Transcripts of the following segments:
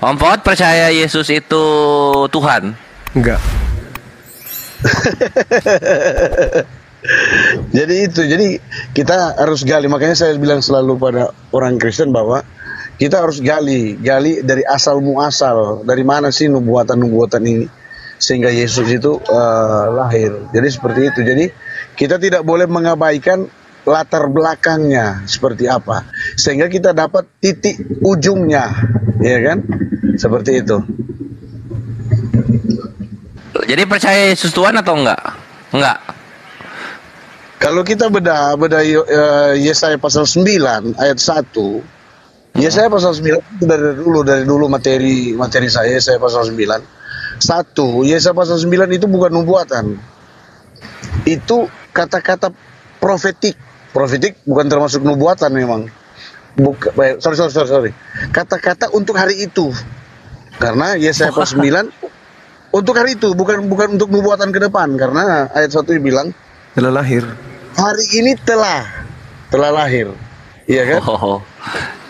Om Fuad percaya Yesus itu Tuhan? Enggak. Jadi kita harus gali. Makanya saya bilang selalu pada orang Kristen bahwa kita harus gali dari asal muasal, dari mana sih nubuatan ini sehingga Yesus itu lahir. Jadi seperti itu. Jadi kita tidak boleh mengabaikan latar belakangnya seperti apa, sehingga kita dapat titik ujungnya, ya kan? Seperti itu. Jadi percaya Yesus Tuhan atau enggak? Enggak. Kalau kita beda Yesaya pasal 9 ayat 1. Yesaya pasal 9 itu dari dulu materi saya Yesaya pasal 9. 1, Yesaya pasal 9 itu bukan nubuatan. Itu kata-kata profetik. Profetik bukan termasuk nubuatan memang. Sorry. Kata-kata untuk hari itu. Karena Yesaya pasal 9 untuk hari itu, bukan untuk nubuatan ke depan. Karena ayat 1 bilang Telah lahir. hari ini telah lahir. Iya kan?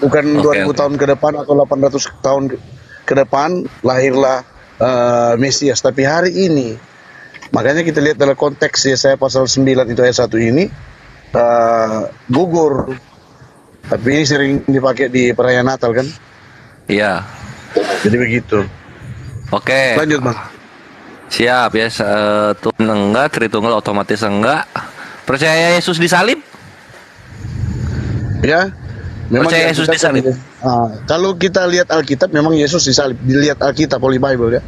Bukan 2000 tahun ke depan atau 800 tahun ke depan lahirlah Mesias, tapi hari ini. Makanya kita lihat dalam konteks Yesaya pasal 9 itu ayat 1 ini gugur. Tapi ini sering dipakai di perayaan Natal kan? Iya. Jadi begitu. Oke. Lanjut, Bang. Siap ya. Tuhan enggak, Tritunggal otomatis enggak. Percaya Yesus disalib? Ya. Memang percaya Yesus disalib. Kalau kita lihat Alkitab, memang Yesus disalib. Dilihat Alkitab, Holy Bible ya.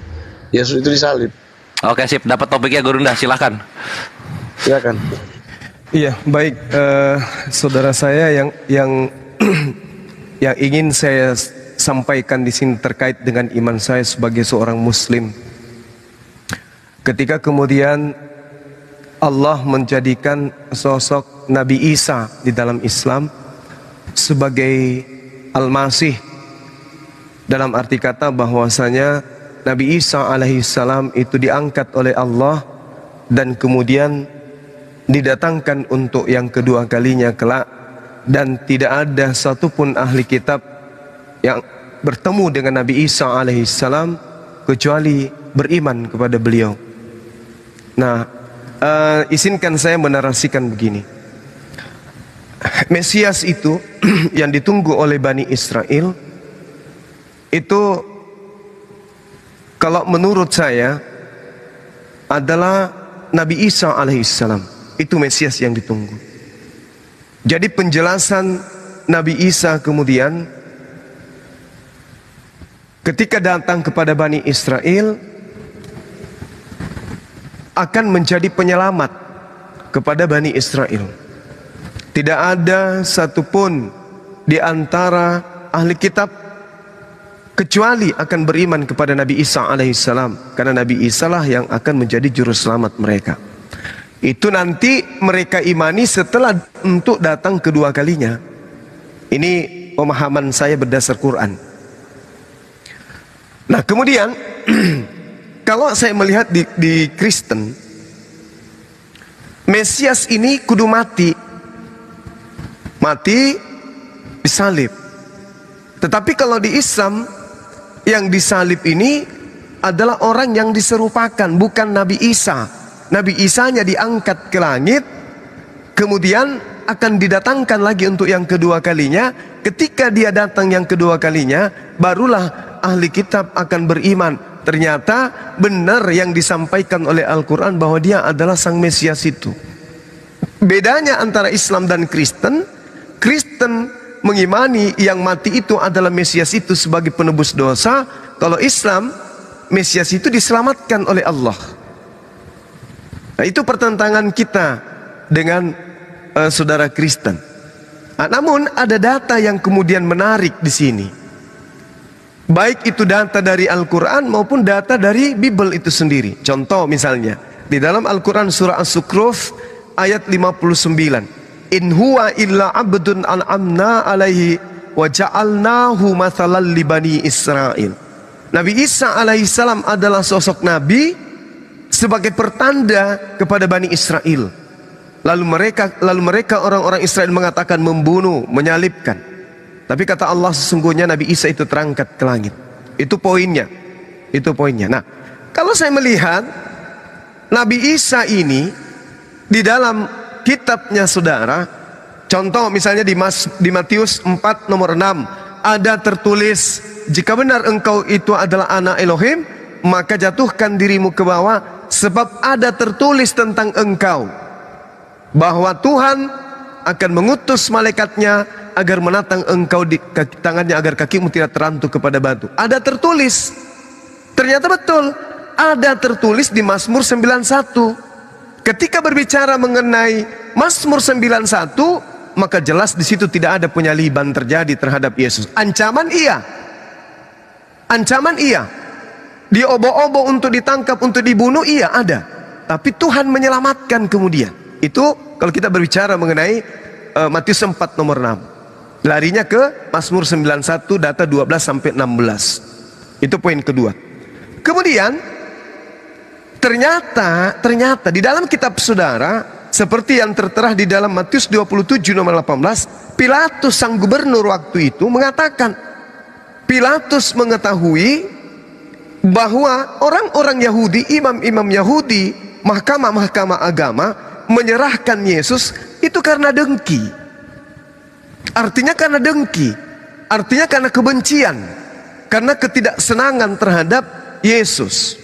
Yesus itu disalib. Oke, sip. Dapat topiknya Gurunda, silakan. Silakan. Iya, baik, saudara saya yang yang ingin saya sampaikan di sini terkait dengan iman saya sebagai seorang Muslim. Ketika kemudian Allah menjadikan sosok Nabi Isa di dalam Islam sebagai Al-Masih, dalam arti kata bahwasanya Nabi Isa alaihissalam itu diangkat oleh Allah dan kemudian didatangkan untuk yang kedua kalinya kelak, dan tidak ada satupun ahli kitab yang bertemu dengan Nabi Isa alaihissalam kecuali beriman kepada beliau. Nah, izinkan saya menarasikan begini. Mesias itu yang ditunggu oleh Bani Israel itu, kalau menurut saya, adalah Nabi Isa alaihissalam. Itu Mesias yang ditunggu. Jadi penjelasan Nabi Isa kemudian ketika datang kepada Bani Israel akan menjadi penyelamat kepada Bani Israel. Tidak ada satupun di antara ahli kitab kecuali akan beriman kepada Nabi Isa alaihissalam, karena Nabi Isa lah yang akan menjadi juru selamat mereka. Itu nanti mereka imani setelah untuk datang kedua kalinya. Ini pemahaman saya berdasar Quran. Nah kemudian kalau saya melihat di Kristen, Mesias ini kudu mati disalib. Tetapi kalau di Islam, yang disalib ini adalah orang yang diserupakan, bukan Nabi Isa. Nabi Isanya diangkat ke langit, kemudian akan didatangkan lagi untuk yang kedua kalinya. Ketika dia datang yang kedua kalinya, barulah ahli kitab akan beriman. Ternyata benar yang disampaikan oleh Al-Quran bahwa dia adalah sang Mesias itu. Bedanya antara Islam dan Kristen, Kristen mengimani yang mati itu adalah Mesias itu sebagai penebus dosa. Kalau Islam, Mesias itu diselamatkan oleh Allah. Nah, itu pertentangan kita dengan saudara Kristen. Nah, namun ada data yang kemudian menarik di sini. Baik itu data dari Al-Quran maupun data dari Bible itu sendiri. Contoh misalnya, di dalam Al-Quran surah As-Sukruf ayat 59. In huwa illa abdun an'amna alaihi wa ja'alnahu mathalan li bani Israel. Nabi Isa alaihissalam adalah sosok Nabi sebagai pertanda kepada Bani Israel. Lalu mereka orang-orang Israel mengatakan membunuh, menyalibkan. Tapi kata Allah, sesungguhnya Nabi Isa itu terangkat ke langit. Itu poinnya. Itu poinnya. Nah, kalau saya melihat Nabi Isa ini di dalam kitabnya saudara, contoh misalnya di Matius 4 nomor 6 ada tertulis, jika benar engkau itu adalah anak Elohim, maka jatuhkan dirimu ke bawah, sebab ada tertulis tentang engkau bahwa Tuhan akan mengutus malaikatnya agar menatang engkau di kaki tangannya agar kakimu tidak terantuk kepada batu. Ada tertulis. Ternyata betul. Ada tertulis di Mazmur 91. Ketika berbicara mengenai Mazmur 91, maka jelas di situ tidak ada penyaliban terjadi terhadap Yesus. Ancaman iya. Ancaman iya. Diobo-obo untuk ditangkap, untuk dibunuh, iya ada. Tapi Tuhan menyelamatkan kemudian. Itu kalau kita berbicara mengenai Matius 4 nomor 6. Larinya ke Mazmur 91 data 12 sampai 16. Itu poin kedua. Kemudian ternyata di dalam kitab saudara, seperti yang tertera di dalam Matius 27 nomor 18, Pilatus sang gubernur waktu itu mengatakan, Pilatus mengetahui bahwa orang-orang Yahudi, imam-imam Yahudi, mahkamah-mahkamah agama menyerahkan Yesus itu karena dengki. Artinya karena dengki, artinya karena kebencian, karena ketidaksenangan terhadap Yesus.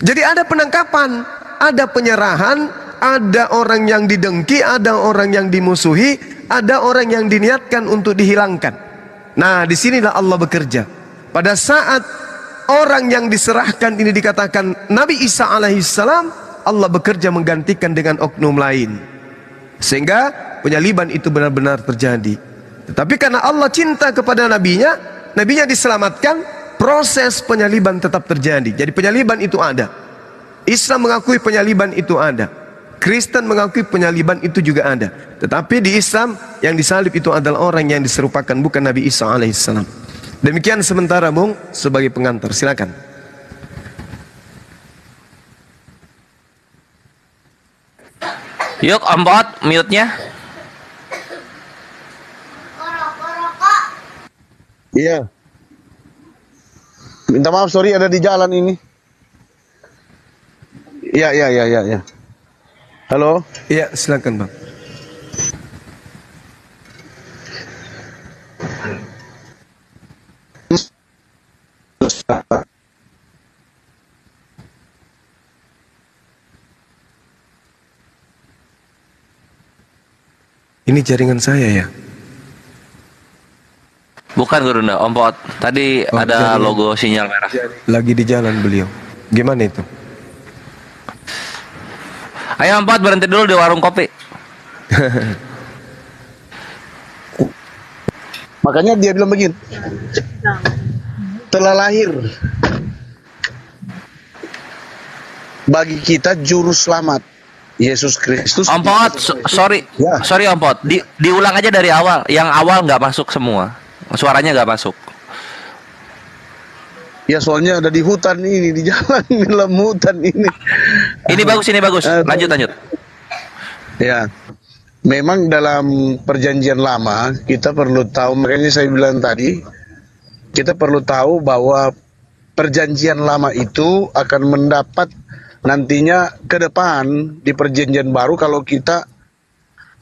Jadi ada penangkapan, ada penyerahan, ada orang yang didengki, ada orang yang dimusuhi, ada orang yang diniatkan untuk dihilangkan. Nah, disinilah Allah bekerja. Pada saat orang yang diserahkan ini dikatakan Nabi Isa alaihissalam, Allah bekerja menggantikan dengan oknum lain, sehingga penyaliban itu benar-benar terjadi. Tetapi karena Allah cinta kepada nabinya diselamatkan, proses penyaliban tetap terjadi. Jadi penyaliban itu ada. Islam mengakui penyaliban itu ada. Kristen mengakui penyaliban itu juga ada. Tetapi di Islam yang disalib itu adalah orang yang diserupakan, bukan Nabi Isa alaihissalam. Demikian sementara Bung sebagai pengantar. Silakan. Yuk Om Pot, mute-nya. Iya. Minta maaf, sorry ada di jalan ini. Iya. Halo? Iya, silakan Bang. Ini jaringan saya ya? Bukan Gurunda, Om Pot. Tadi ada logo sinyal merah. Lagi di jalan beliau. Gimana itu? Ayo Om Pot, berhenti dulu di warung kopi. Makanya dia bilang begini, telah lahir bagi kita juru selamat, Yesus Kristus. Om Pot, sorry Om Pot, diulang aja dari awal. Yang awal nggak masuk semua, suaranya nggak masuk. Ya soalnya ada di hutan ini, di jalan di dalam hutan ini. Ini bagus. Lanjut. Ya, memang dalam perjanjian lama kita perlu tahu, makanya saya bilang tadi, kita perlu tahu bahwa perjanjian lama itu akan mendapat nantinya ke depan di perjanjian baru kalau kita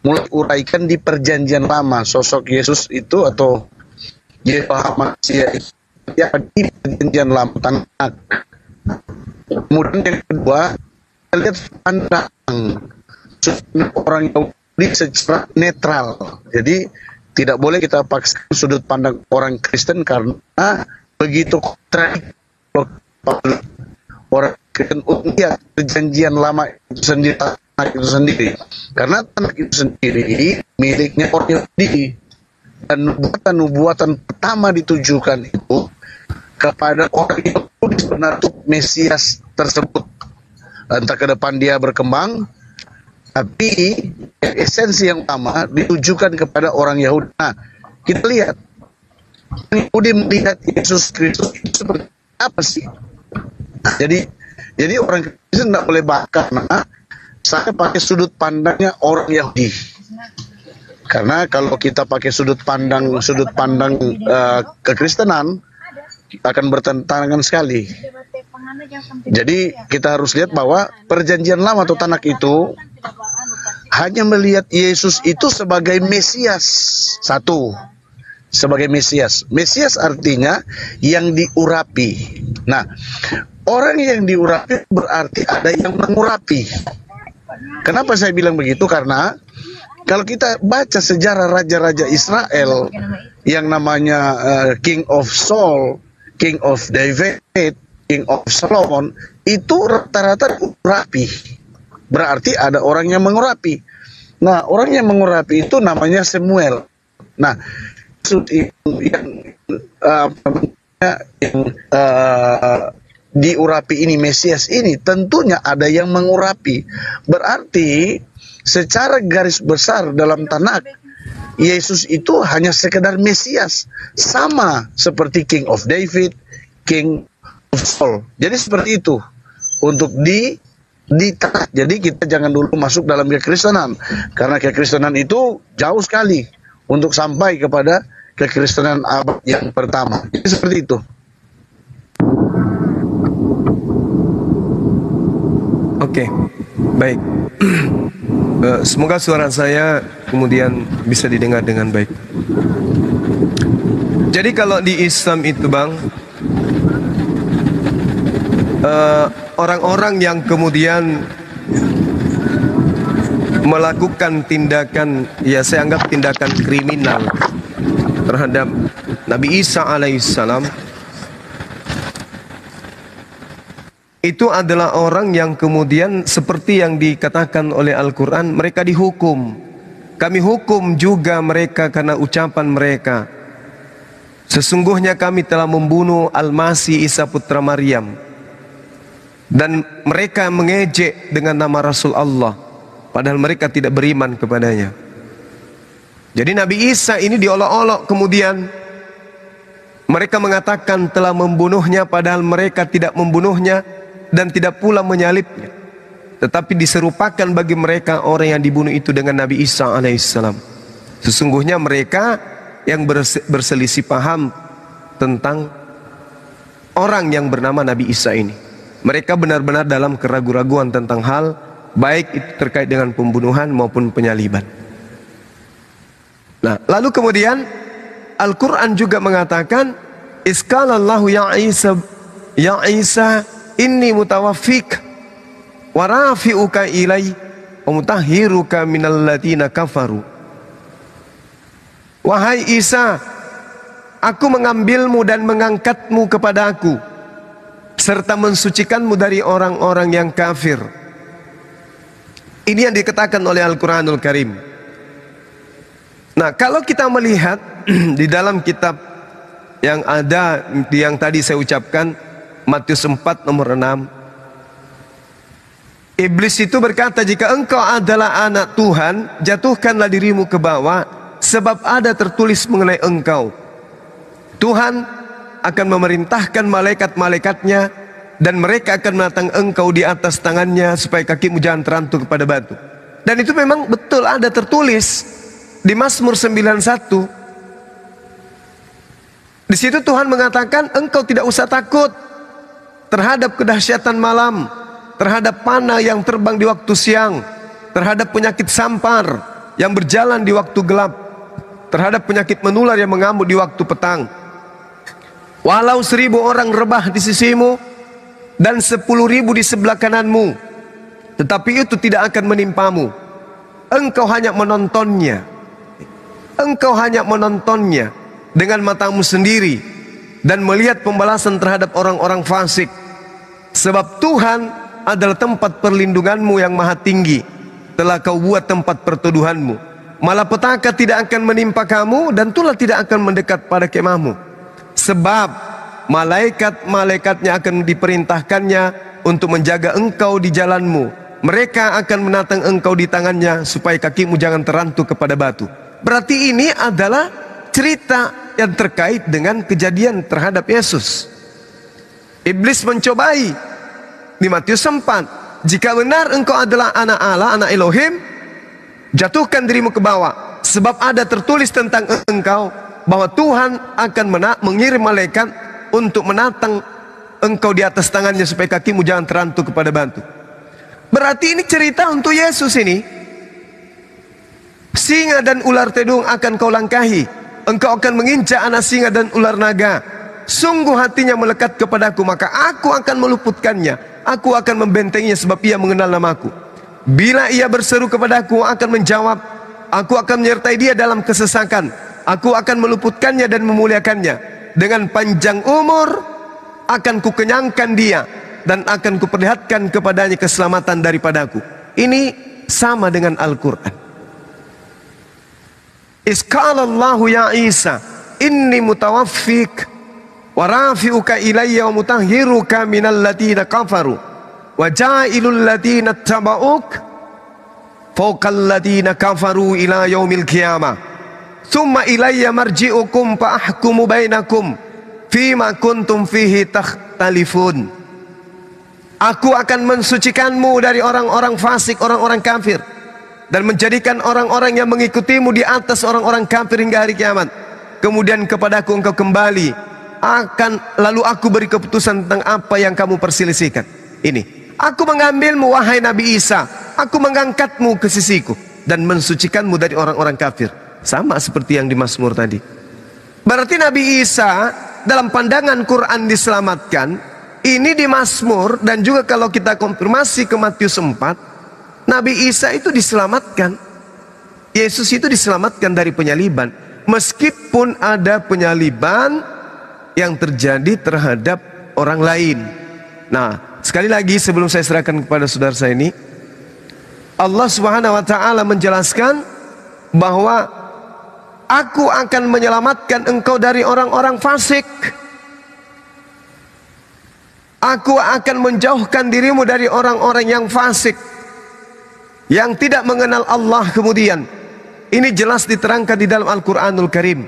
mulai uraikan di perjanjian lama sosok Yesus itu atau Yehova Masia itu ya di perjanjian lama tanah. Kemudian yang kedua, kita lihat pandang orang Yahudi secara netral. Jadi tidak boleh kita paksa sudut pandang orang Kristen karena begitu kontradiktif orang Kristen lihat perjanjian lama itu sendiri, karena tanah itu sendiri miliknya orang Yahudi, dan nubuatan pertama ditujukan itu kepada orang Yahudi sebenarnya Mesias tersebut. Entah ke depan dia berkembang, tapi esensi yang utama ditujukan kepada orang Yahudi. Nah, kita lihat Yahudi melihat Yesus Kristus itu seperti apa sih? Nah, jadi orang Kristen tidak boleh bakar. Nah, saya pakai sudut pandangnya orang Yahudi. Karena kalau kita pakai sudut pandang kekristenan, akan bertentangan sekali. Jadi kita harus lihat bahwa perjanjian lama atau Tanak itu hanya melihat Yesus itu sebagai Mesias. Satu, sebagai Mesias. Mesias artinya yang diurapi. Nah, orang yang diurapi berarti ada yang mengurapi. Kenapa saya bilang begitu? Karena kalau kita baca sejarah raja-raja Israel yang namanya King of Saul, King of David, King of Solomon, itu rata-rata mengurapi. Berarti ada orang yang mengurapi. Nah, orang yang mengurapi itu namanya Samuel. Nah, yang diurapi ini, Mesias ini, tentunya ada yang mengurapi. Berarti secara garis besar dalam Tanak, Yesus itu hanya sekedar Mesias, sama seperti King of David, King of Saul. Jadi seperti itu untuk di Tanak. Jadi kita jangan dulu masuk dalam kekristenan, karena kekristenan itu jauh sekali untuk sampai kepada kekristenan abad yang pertama. Jadi seperti itu. Oke, baik. Semoga suara saya kemudian bisa didengar dengan baik. Jadi kalau di Islam itu, Bang, orang-orang yang kemudian melakukan tindakan, ya saya anggap tindakan kriminal terhadap Nabi Isa alaihissalam, itu adalah orang yang kemudian seperti yang dikatakan oleh Al-Quran, mereka dihukum. Kami hukum juga mereka karena ucapan mereka. Sesungguhnya kami telah membunuh Al-Masih Isa putra Maryam. Dan mereka mengejek dengan nama Rasul Allah, padahal mereka tidak beriman kepadanya. Jadi Nabi Isa ini diolok-olok, kemudian mereka mengatakan telah membunuhnya, padahal mereka tidak membunuhnya dan tidak pula menyalibnya, tetapi diserupakan bagi mereka orang yang dibunuh itu dengan Nabi Isa alaihissalam. Sesungguhnya mereka yang berselisih paham tentang orang yang bernama Nabi Isa ini. Mereka benar-benar dalam keraguan-raguan tentang hal baik itu terkait dengan pembunuhan maupun penyaliban. Nah, lalu kemudian Al-Quran juga mengatakan, Iskalallahu ya Isa inni mutawaffik wa rafi'uka ilai wa mutahhiruka minal ladina kafaru. Wahai Isa, aku mengambilmu dan mengangkatmu kepada aku, serta mensucikanmu dari orang-orang yang kafir. Ini yang dikatakan oleh Al-Quranul Karim. Nah, kalau kita melihat di dalam kitab yang ada, yang tadi saya ucapkan, Matius 4 nomor 6, Iblis itu berkata, jika engkau adalah anak Tuhan, jatuhkanlah dirimu ke bawah, sebab ada tertulis mengenai engkau, Tuhan akan memerintahkan malaikat-malaikatnya, dan mereka akan menatang engkau di atas tangannya, supaya kakimu jangan terantuk kepada batu. Dan itu memang betul ada tertulis di Mazmur 91. Di situ Tuhan mengatakan, engkau tidak usah takut terhadap kedahsyatan malam, terhadap panah yang terbang di waktu siang, terhadap penyakit sampar yang berjalan di waktu gelap, terhadap penyakit menular yang mengamuk di waktu petang. Walau 1000 orang rebah di sisimu dan 10.000 di sebelah kananmu, tetapi itu tidak akan menimpamu. Engkau hanya menontonnya. Engkau hanya menontonnya dengan matamu sendiri dan melihat pembalasan terhadap orang-orang fasik. Sebab Tuhan adalah tempat perlindunganmu yang maha tinggi, telah kau buat tempat perteduhanmu. Malapetaka tidak akan menimpa kamu, dan tulah tidak akan mendekat pada kemahmu. Sebab malaikat-malaikatnya akan diperintahkannya untuk menjaga engkau di jalanmu. Mereka akan menatang engkau di tangannya, supaya kakimu jangan terantuk kepada batu. Berarti ini adalah cerita yang terkait dengan kejadian terhadap Yesus. Iblis mencobai di Matius 4, jika benar engkau adalah anak Allah, anak Elohim, jatuhkan dirimu ke bawah, sebab ada tertulis tentang engkau bahwa Tuhan akan mengirim malaikat untuk menatang engkau di atas tangannya supaya kakimu jangan terantuk kepada batu. Berarti ini cerita untuk Yesus ini. Singa dan ular tedung akan kau langkahi, engkau akan menginjak anak singa dan ular naga. Sungguh hatinya melekat kepadaku, maka aku akan meluputkannya, aku akan membentenginya sebab ia mengenal namaku. Bila ia berseru kepadaku, akan menjawab. Aku akan menyertai dia dalam kesesakan. Aku akan meluputkannya dan memuliakannya. Dengan panjang umur akan kukenyangkan dia, dan akan kuperlihatkan kepadanya keselamatan daripadaku. Ini sama dengan Al-Quran. Isqalallahu ya Isa, inni mutawaffik wa rafi'uka ilayya wa mutahhiruka minal ladina kafaru wa ja'ilul ladina taba'uk fawqal ladina kafaru ila yaumil qiyamah thumma ilayya marji'ukum fa ahkumu bainakum fima kuntum fihi takhtalifun. Aku akan mensucikanmu dari orang-orang fasik, orang-orang kafir, dan menjadikan orang-orang yang mengikutimu di atas orang-orang kafir hingga hari kiamat. Kemudian kepadaku engkau kembali, lalu aku beri keputusan tentang apa yang kamu perselisihkan. Ini, aku mengambilmu wahai Nabi Isa, aku mengangkatmu ke sisiku dan mensucikanmu dari orang-orang kafir. Sama seperti yang di Mazmur tadi. Berarti Nabi Isa dalam pandangan Quran diselamatkan. Ini di Mazmur, dan juga kalau kita konfirmasi ke Matius 4, Nabi Isa itu diselamatkan. Yesus itu diselamatkan dari penyaliban. Meskipun ada penyaliban yang terjadi terhadap orang lain. Nah, sekali lagi sebelum saya serahkan kepada saudara saya ini, Allah Subhanahu wa taala menjelaskan bahwa aku akan menyelamatkan engkau dari orang-orang fasik. Aku akan menjauhkan dirimu dari orang-orang yang fasik, yang tidak mengenal Allah kemudian. Ini jelas diterangkan di dalam Al-Quranul Karim.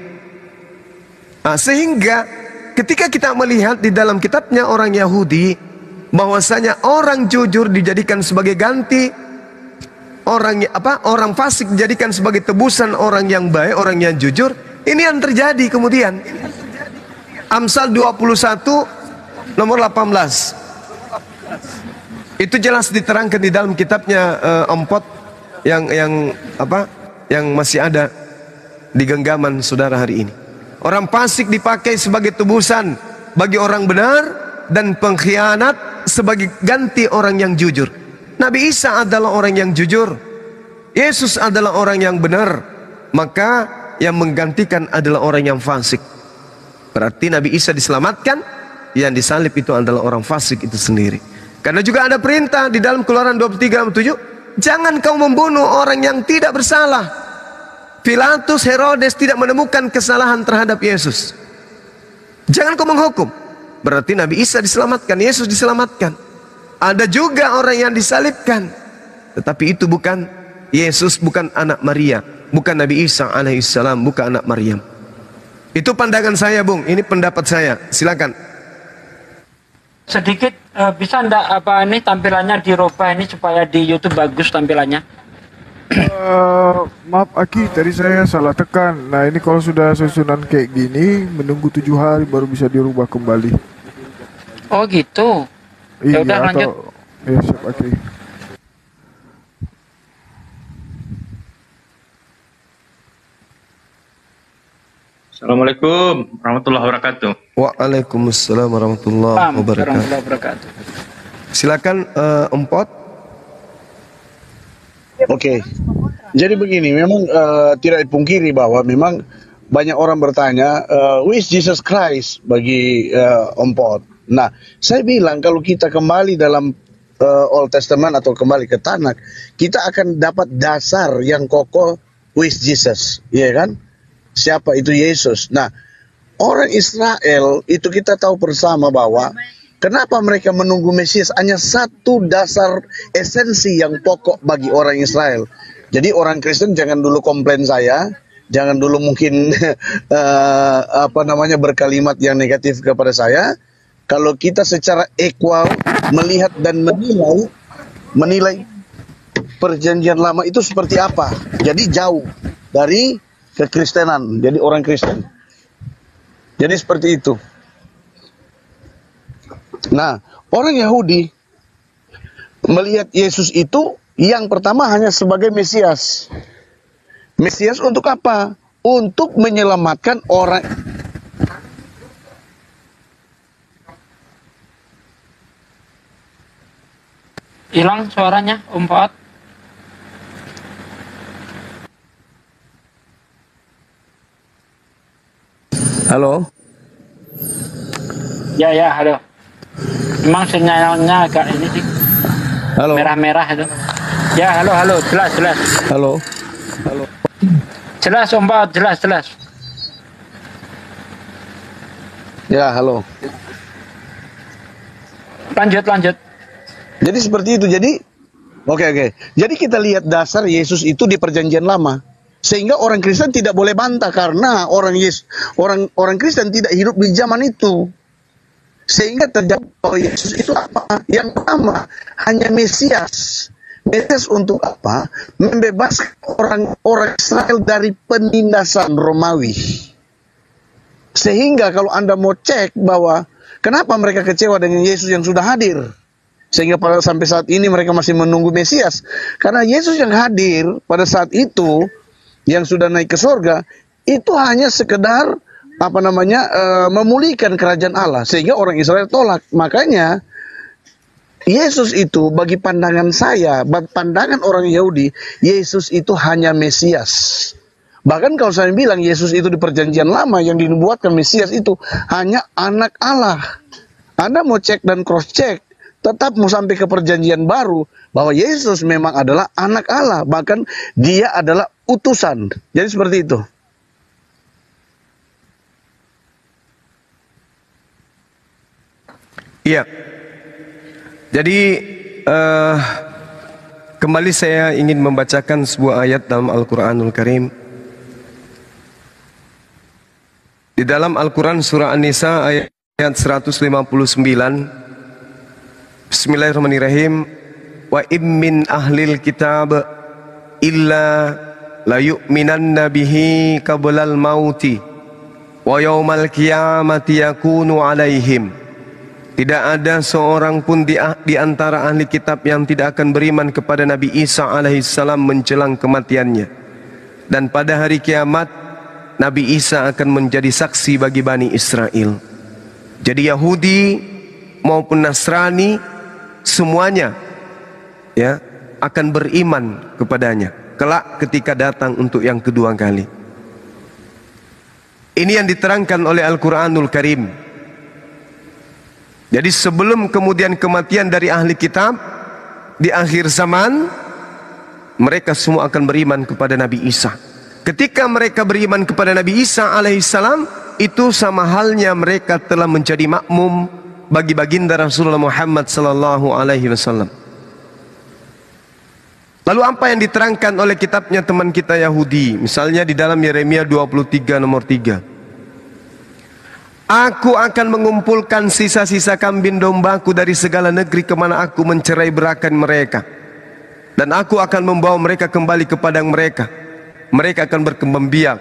Nah, sehingga ketika kita melihat di dalam kitabnya orang Yahudi, bahwasanya orang jujur dijadikan sebagai ganti, orang fasik dijadikan sebagai tebusan orang yang baik, orang yang jujur. Ini yang terjadi kemudian. Amsal 21 nomor 18. Itu jelas diterangkan di dalam kitabnya Empot yang masih ada di genggaman saudara hari ini. Orang fasik dipakai sebagai tebusan bagi orang benar, dan pengkhianat sebagai ganti orang yang jujur. Nabi Isa adalah orang yang jujur, Yesus adalah orang yang benar, maka yang menggantikan adalah orang yang fasik. Berarti Nabi Isa diselamatkan, yang disalib itu adalah orang fasik itu sendiri. Karena juga ada perintah di dalam Keluaran 23:7, jangan kau membunuh orang yang tidak bersalah. Pilatus, Herodes tidak menemukan kesalahan terhadap Yesus. Jangan kau menghukum. Berarti Nabi Isa diselamatkan, Yesus diselamatkan. Ada juga orang yang disalibkan, tetapi itu bukan Yesus, bukan anak Maria, bukan Nabi Isa alaihissalam, bukan anak Maryam. Itu pandangan saya, Bung. Ini pendapat saya. Silakan. Sedikit bisa ndak ini tampilannya dirubah ini supaya di YouTube bagus tampilannya. Maaf Aki, tadi saya salah tekan. Nah ini kalau sudah susunan kayak gini, menunggu 7 hari baru bisa dirubah kembali. Oh gitu. Iya, Ya udah lanjut. Ya siap Aki. Assalamualaikum warahmatullahi wabarakatuh. Waalaikumsalam warahmatullahi wabarakatuh. Silakan Empot. Oke. Jadi begini, memang tidak dipungkiri bahwa memang banyak orang bertanya, who is Jesus Christ bagi Empot. Nah, saya bilang kalau kita kembali dalam Old Testament atau kembali ke Tanakh, kita akan dapat dasar yang kokoh, who is Jesus, ya kan? Siapa itu Yesus? Nah, orang Israel itu kita tahu bersama bahwa kenapa mereka menunggu Mesias, hanya satu dasar esensi yang pokok bagi orang Israel. Jadi orang Kristen jangan dulu komplain saya, jangan dulu mungkin berkalimat yang negatif kepada saya. Kalau kita secara equal melihat dan menilai perjanjian lama itu seperti apa. Jadi jauh dari kekristenan, jadi orang Kristen. Jadi seperti itu. Nah, orang Yahudi melihat Yesus itu yang pertama hanya sebagai Mesias. Mesias untuk apa? Untuk menyelamatkan orang. Hilang suaranya, Om Fuad. Halo. Ya, halo. Memang sinyalnya agak ini sih, Halo. merah-merah itu. Ya, halo, jelas. Halo. Jelas, Om Fuad, jelas. Ya, halo. Lanjut. Jadi seperti itu. Jadi, oke. Jadi kita lihat dasar Yesus itu di Perjanjian Lama, sehingga orang Kristen tidak boleh bantah karena orang Kristen tidak hidup di zaman itu, sehingga terjawab bahwa Yesus itu apa? Yang pertama hanya Mesias. Mesias untuk apa? Membebaskan orang Israel dari penindasan Romawi. Sehingga kalau Anda mau cek bahwa kenapa mereka kecewa dengan Yesus yang sudah hadir, sehingga sampai saat ini mereka masih menunggu Mesias. Karena Yesus yang hadir pada saat itu, yang sudah naik ke surga, itu hanya sekedar memulihkan kerajaan Allah, sehingga orang Israel tolak. Makanya Yesus itu bagi pandangan saya, pandangan orang Yahudi, Yesus itu hanya Mesias. Bahkan kalau saya bilang Yesus itu di Perjanjian Lama yang dinubuatkan Mesias itu hanya anak Allah. Anda mau cek dan cross check, tetap mau sampai ke Perjanjian Baru bahwa Yesus memang adalah anak Allah, bahkan dia adalah utusan. Jadi seperti itu. Iya. Jadi kembali saya ingin membacakan sebuah ayat dalam Al-Quranul Karim. Di dalam Al-Quran surah An-Nisa ayat 159. Bismillahirrahmanirrahim. Wa immin ahlil kitab illa la yu'minanna bihi qablal mauti wa yawmal qiyamati yakunu alaihim. Tidak ada seorang pun di antara ahli kitab yang tidak akan beriman kepada Nabi Isa alaihissalam menjelang kematiannya. Dan pada hari kiamat Nabi Isa akan menjadi saksi bagi Bani Israel. Jadi Yahudi maupun Nasrani semuanya ya akan beriman kepadanya kelak ketika datang untuk yang kedua kali. Ini yang diterangkan oleh Al-Quranul Karim. Jadi sebelum kemudian kematian dari ahli kitab, di akhir zaman mereka semua akan beriman kepada Nabi Isa. Ketika mereka beriman kepada Nabi Isa alaihissalam, itu sama halnya mereka telah menjadi makmum bagi baginda Rasulullah Muhammad sallallahu alaihi wasallam. Lalu apa yang diterangkan oleh kitabnya teman kita Yahudi? Misalnya di dalam Yeremia 23 nomor 3. Aku akan mengumpulkan sisa-sisa kambing dombaku dari segala negeri kemana aku mencerai berakan mereka. Dan aku akan membawa mereka kembali ke padang mereka. Mereka akan berkembang biak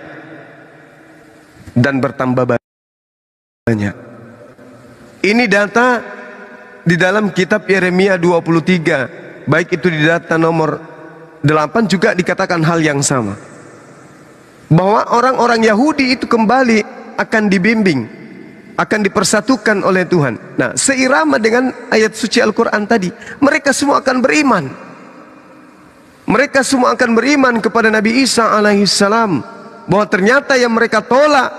dan bertambah banyak. Ini data di dalam kitab Yeremia 23. Baik itu di data nomor 8 juga dikatakan hal yang sama. Bahwa orang-orang Yahudi itu kembali akan dibimbing, akan dipersatukan oleh Tuhan. Nah, seirama dengan ayat suci Al-Quran tadi, mereka semua akan beriman. Mereka semua akan beriman kepada Nabi Isa alaihissalam, bahwa ternyata yang mereka tolak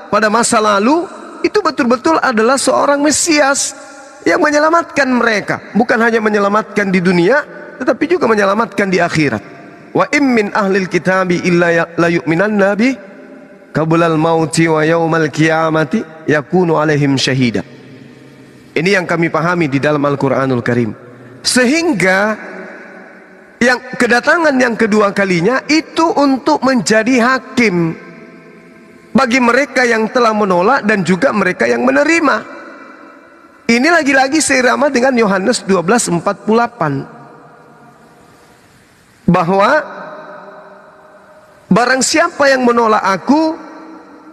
pada masa lalu itu betul-betul adalah seorang Mesias yang menyelamatkan mereka. Bukan hanya menyelamatkan di dunia, tetapi juga menyelamatkan di akhirat. Wa immin ahlil kitabi illa la yu'minanna bi qablal mauti wa yaumal qiyamati yakunu alaihim syahida. Ini yang kami pahami di dalam Al-Quranul Karim. Sehingga yang kedatangan yang kedua kalinya itu untuk menjadi hakim bagi mereka yang telah menolak dan juga mereka yang menerima. Ini lagi-lagi seirama dengan Yohanes 12:48. Bahwa barang siapa yang menolak aku,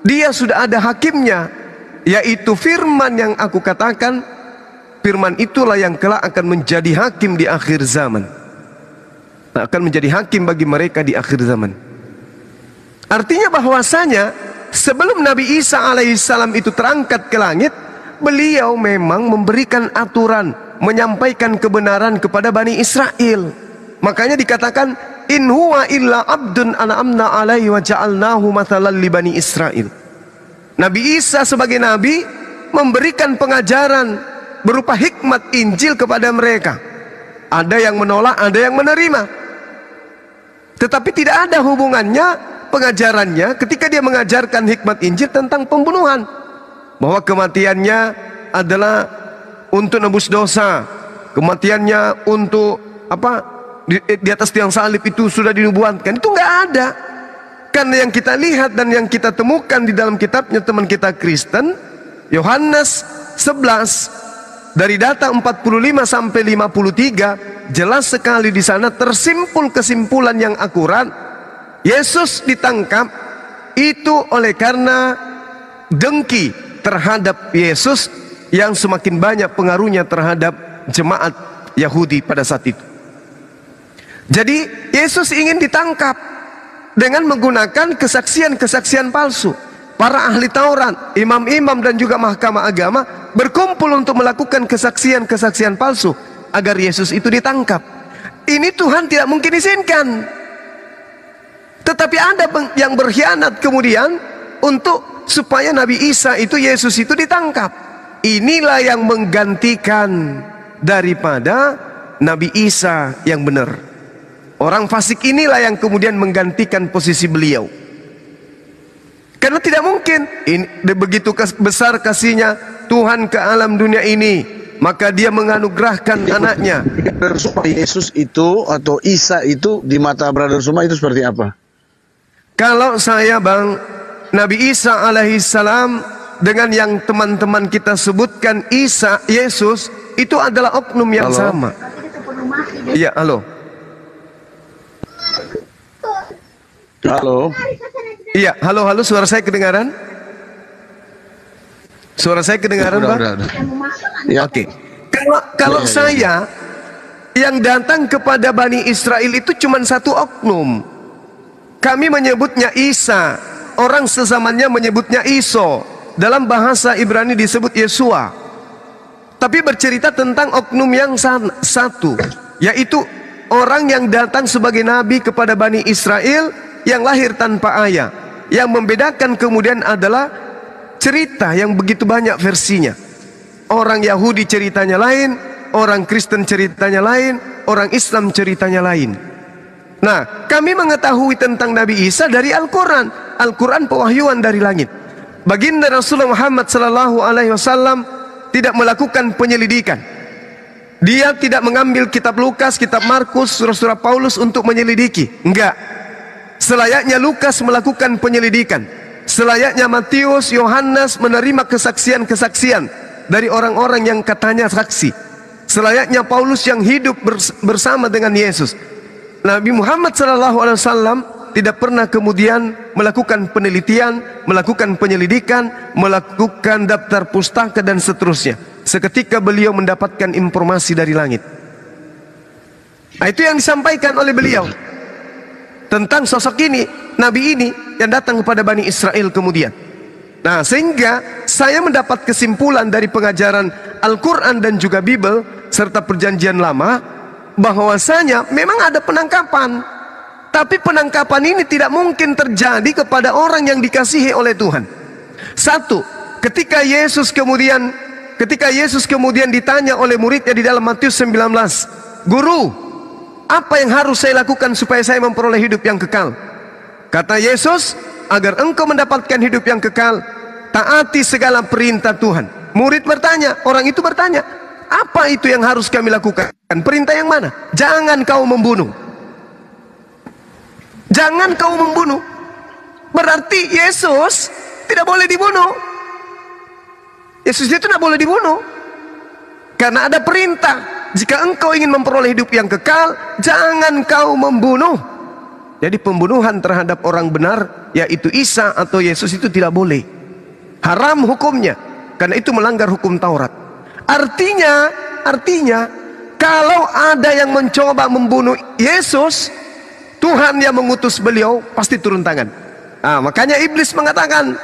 dia sudah ada hakimnya, yaitu firman yang aku katakan, firman itulah yang kelak akan menjadi hakim di akhir zaman. Akan menjadi hakim bagi mereka di akhir zaman. Artinya bahwasanya sebelum Nabi Isa alaihissalam itu terangkat ke langit, beliau memang memberikan aturan, menyampaikan kebenaran kepada Bani Israel. Makanya dikatakan, in huwa illa abdun an'amna alaihi wa ja'alnahu mathalan li Bani Israel. Nabi Isa sebagai nabi memberikan pengajaran berupa hikmat Injil kepada mereka. Ada yang menolak, ada yang menerima. Tetapi tidak ada hubungannya pengajarannya ketika dia mengajarkan hikmat Injil tentang pembunuhan, bahwa kematiannya adalah untuk nebus dosa, kematiannya untuk di atas tiang salib itu sudah dinubuatkan. Itu nggak ada. Karena yang kita lihat dan yang kita temukan di dalam kitabnya teman kita Kristen, Yohanes 11 dari data 45 sampai 53, jelas sekali di sana tersimpul kesimpulan yang akurat. Yesus ditangkap itu oleh karena dengki terhadap Yesus yang semakin banyak pengaruhnya terhadap jemaat Yahudi pada saat itu. Jadi Yesus ingin ditangkap dengan menggunakan kesaksian-kesaksian palsu. Para ahli Taurat, imam-imam dan juga mahkamah agama berkumpul untuk melakukan kesaksian-kesaksian palsu agar Yesus itu ditangkap. Ini Tuhan tidak mungkin izinkan. Tetapi ada yang berkhianat kemudian untuk supaya Nabi Isa itu, Yesus itu ditangkap. Inilah yang menggantikan daripada Nabi Isa yang benar. Orang fasik inilah yang kemudian menggantikan posisi beliau. Karena tidak mungkin, begitu besar kasihnya Tuhan ke alam dunia ini, maka dia menganugerahkan anaknya. Yesus itu atau Isa itu di mata Brother Suma itu seperti apa? Kalau saya Bang, Nabi Isa alaihissalam dengan yang teman-teman kita sebutkan Isa, Yesus, itu adalah oknum yang sama. Iya, halo. Halo. Iya, halo, suara saya kedengaran? Suara saya kedengaran, Bang? Ya. Oke. Kalau saya yang datang kepada Bani Israel itu cuma satu oknum. Kami menyebutnya Isa, orang sezamannya menyebutnya Iso. Dalam bahasa Ibrani disebut Yesua. Tapi bercerita tentang oknum yang satu, yaitu orang yang datang sebagai nabi kepada Bani Israel yang lahir tanpa ayah. Yang membedakan kemudian adalah cerita yang begitu banyak versinya. Orang Yahudi ceritanya lain, orang Kristen ceritanya lain, orang Islam ceritanya lain. Nah, kami mengetahui tentang Nabi Isa dari Al-Quran. Al-Quran pewahyuan dari langit. Baginda Rasulullah Muhammad SAW tidak melakukan penyelidikan. Dia tidak mengambil kitab Lukas, kitab Markus, surah-surah Paulus untuk menyelidiki. Enggak. Selayaknya Lukas melakukan penyelidikan. Selayaknya Matius, Yohanes menerima kesaksian-kesaksian dari orang-orang yang katanya saksi. Selayaknya Paulus yang hidup bersama dengan Yesus. Nabi Muhammad SAW tidak pernah kemudian melakukan penelitian, melakukan penyelidikan, melakukan daftar pustaka dan seterusnya. Seketika beliau mendapatkan informasi dari langit. Nah, itu yang disampaikan oleh beliau tentang sosok ini, nabi ini yang datang kepada Bani Israel kemudian. Nah, sehingga saya mendapat kesimpulan dari pengajaran Al-Quran dan juga Bible serta perjanjian lama, bahwasanya memang ada penangkapan. Tapi penangkapan ini tidak mungkin terjadi kepada orang yang dikasihi oleh Tuhan. Satu, ketika Yesus kemudian ditanya oleh muridnya di dalam Matius 19, "Guru, apa yang harus saya lakukan supaya saya memperoleh hidup yang kekal?" Kata Yesus, "Agar engkau mendapatkan hidup yang kekal, taati segala perintah Tuhan." Murid bertanya, orang itu bertanya, "Apa itu yang harus kami lakukan? Perintah yang mana?" "Jangan kau membunuh." Jangan kau membunuh. Berarti Yesus tidak boleh dibunuh. Yesus itu tidak boleh dibunuh. Karena ada perintah, jika engkau ingin memperoleh hidup yang kekal, jangan kau membunuh. Jadi pembunuhan terhadap orang benar, yaitu Isa atau Yesus, itu tidak boleh. Haram hukumnya. Karena itu melanggar hukum Taurat. Artinya kalau ada yang mencoba membunuh Yesus, Tuhan yang mengutus beliau pasti turun tangan. Makanya iblis mengatakan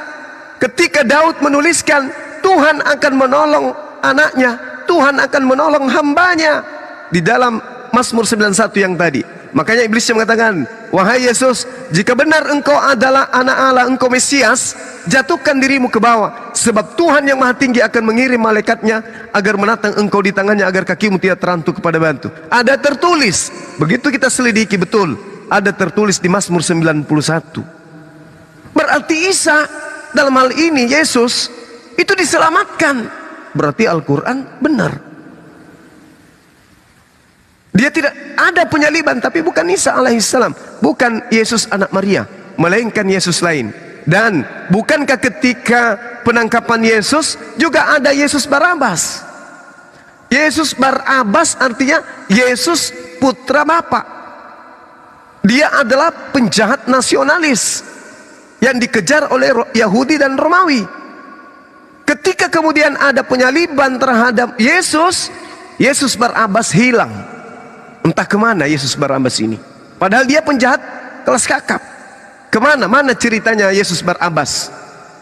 ketika Daud menuliskan Tuhan akan menolong anaknya, Tuhan akan menolong hambanya di dalam Mazmur 91 yang tadi. Makanya iblis yang mengatakan, wahai Yesus, jika benar engkau adalah anak Allah, engkau Mesias, jatuhkan dirimu ke bawah, sebab Tuhan yang Maha Tinggi akan mengirim malaikatnya agar menatang engkau di tangannya, agar kakimu tidak terantuk kepada batu. Ada tertulis, begitu kita selidiki betul, ada tertulis di Mazmur 91. Berarti Isa, dalam hal ini Yesus, itu diselamatkan. Berarti Al-Quran benar. Dia tidak ada penyaliban, tapi bukan Isa alaihissalam, bukan Yesus anak Maria, melainkan Yesus lain. Dan bukankah ketika penangkapan Yesus juga ada Yesus Barabas? Yesus Barabas artinya Yesus putra Bapa. Dia adalah penjahat nasionalis yang dikejar oleh Yahudi dan Romawi. Ketika kemudian ada penyaliban terhadap Yesus, Yesus Barabas hilang. Entah kemana Yesus Barabas ini. Padahal dia penjahat kelas kakap. Kemana? Mana ceritanya Yesus Barabas?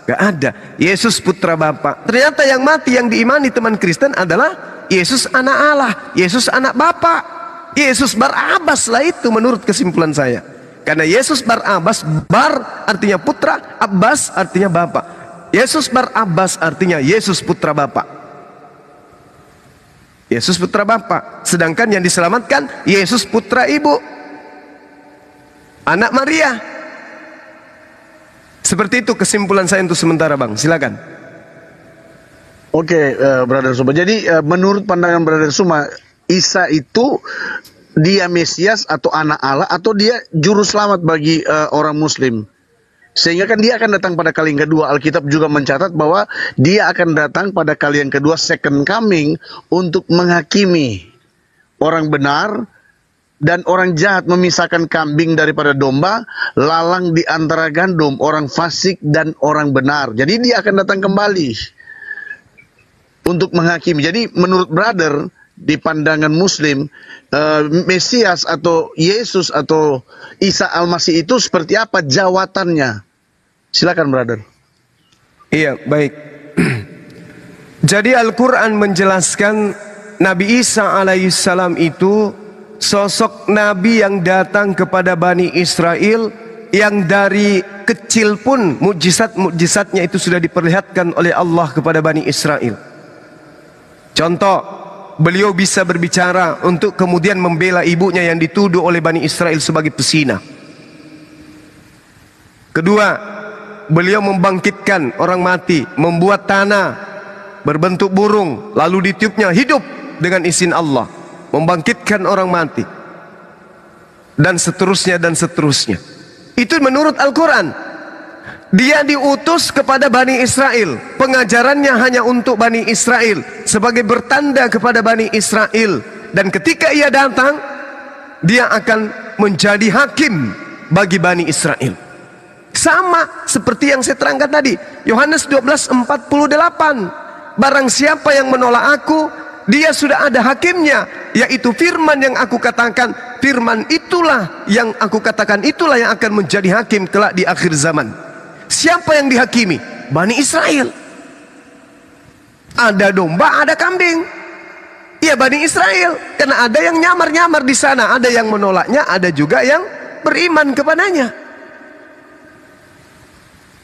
Gak ada. Yesus putra Bapa. Ternyata yang mati yang diimani teman Kristen adalah Yesus anak Allah, Yesus anak Bapa. Yesus Barabas lah itu menurut kesimpulan saya. Karena Yesus Barabas, Bar artinya putra, Abbas artinya Bapa. Yesus Barabas artinya Yesus putra Bapa. Yesus putra Bapa, sedangkan yang diselamatkan Yesus putra Ibu, anak Maria. Seperti itu kesimpulan saya untuk sementara, Bang. Silakan. Oke, Brother Suma. Jadi menurut pandangan Brother Suma, Isa itu dia Mesias atau anak Allah, atau dia juru selamat bagi orang Muslim. Sehingga kan dia akan datang pada kali yang kedua. Alkitab juga mencatat bahwa dia akan datang pada kali yang kedua, second coming, untuk menghakimi orang benar dan orang jahat, memisahkan kambing daripada domba, lalang di antara gandum, orang fasik dan orang benar. Jadi dia akan datang kembali untuk menghakimi. Jadi menurut brother, di pandangan Muslim, Mesias atau Yesus atau Isa Al-Masih itu seperti apa jawatannya? Silakan, brother. Iya, baik. Jadi Al-Quran menjelaskan Nabi Isa alaihissalam itu sosok Nabi yang datang kepada Bani Israel, yang dari kecil pun mukjizat-mukjizatnya itu sudah diperlihatkan oleh Allah kepada Bani Israel. Contoh, beliau bisa berbicara untuk kemudian membela ibunya yang dituduh oleh Bani Israel sebagai pesina. Kedua, beliau membangkitkan orang mati, membuat tanah berbentuk burung, lalu ditiupnya hidup dengan izin Allah, membangkitkan orang mati, dan seterusnya dan seterusnya. Itu menurut Al-Quran. Dia diutus kepada Bani Israel, pengajarannya hanya untuk Bani Israel, sebagai bertanda kepada Bani Israel. Dan ketika ia datang, dia akan menjadi hakim bagi Bani Israel. Sama seperti yang saya terangkan tadi, Yohanes 12:48. Barang siapa yang menolak aku, dia sudah ada hakimnya, yaitu firman yang aku katakan. Firman itulah yang aku katakan, itulah yang akan menjadi hakim kelak di akhir zaman. Siapa yang dihakimi? Bani Israel. Ada domba, ada kambing. Ya, Bani Israel. Karena ada yang nyamar-nyamar di sana, ada yang menolaknya, ada juga yang beriman kepadanya.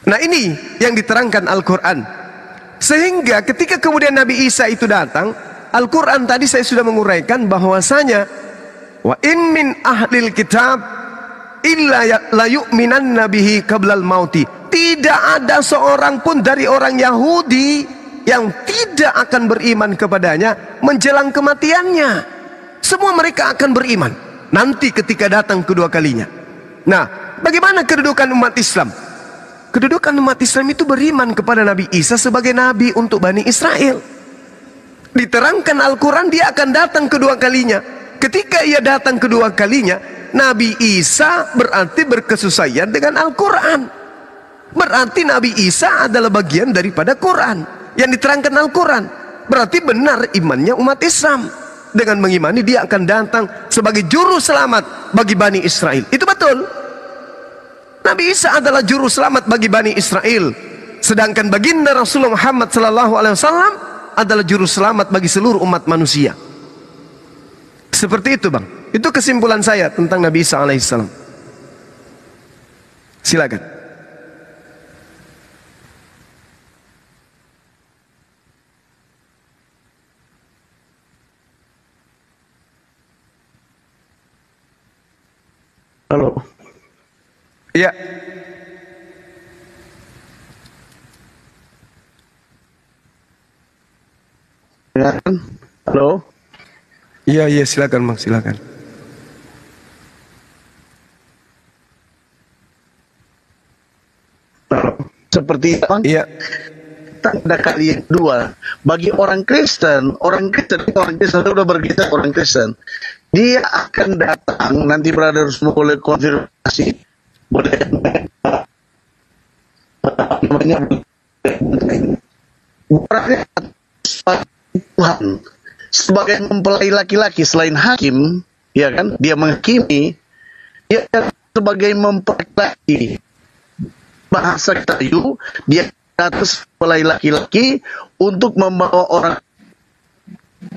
Nah, ini yang diterangkan Al-Quran. Sehingga ketika kemudian Nabi Isa itu datang, Al-Quran tadi saya sudah menguraikan bahwasanya wa in min ahlil kitab illa la yu'minanna bihi qablal mauti. Tidak ada seorang pun dari orang Yahudi yang tidak akan beriman kepadanya menjelang kematiannya. Semua mereka akan beriman nanti ketika datang kedua kalinya. Nah, bagaimana kedudukan umat Islam? Kedudukan umat Islam itu beriman kepada Nabi Isa sebagai Nabi untuk Bani Israel. Diterangkan Al-Quran dia akan datang kedua kalinya. Ketika ia datang kedua kalinya, Nabi Isa berarti berkesesuaian dengan Al-Quran. Berarti Nabi Isa adalah bagian daripada Quran yang diterangkan Al-Quran. berarti benar imannya umat Islam. Dengan mengimani dia akan datang sebagai juru selamat bagi Bani Israel. Itu betul. Nabi Isa adalah juru selamat bagi Bani Israel. Sedangkan baginda Rasulullah Muhammad SAW adalah juru selamat bagi seluruh umat manusia. Seperti itu bang. Itu kesimpulan saya tentang Nabi Isa alaihissalam. Silakan. Halo. Ya. Halo. Iya, iya, silakan bang, silakan. Seperti apa? Iya. Tanda kali yang kedua, bagi orang Kristen sudah berkita orang Kristen, dia akan datang nanti brother semua boleh konfirmasi, boleh namanya orangnya Tuhan sebagai mempelai laki-laki selain hakim, ya kan? Dia menghakimi, dia sebagai mempelai laki bahasa kayu, dia atas mempelai laki-laki untuk membawa orang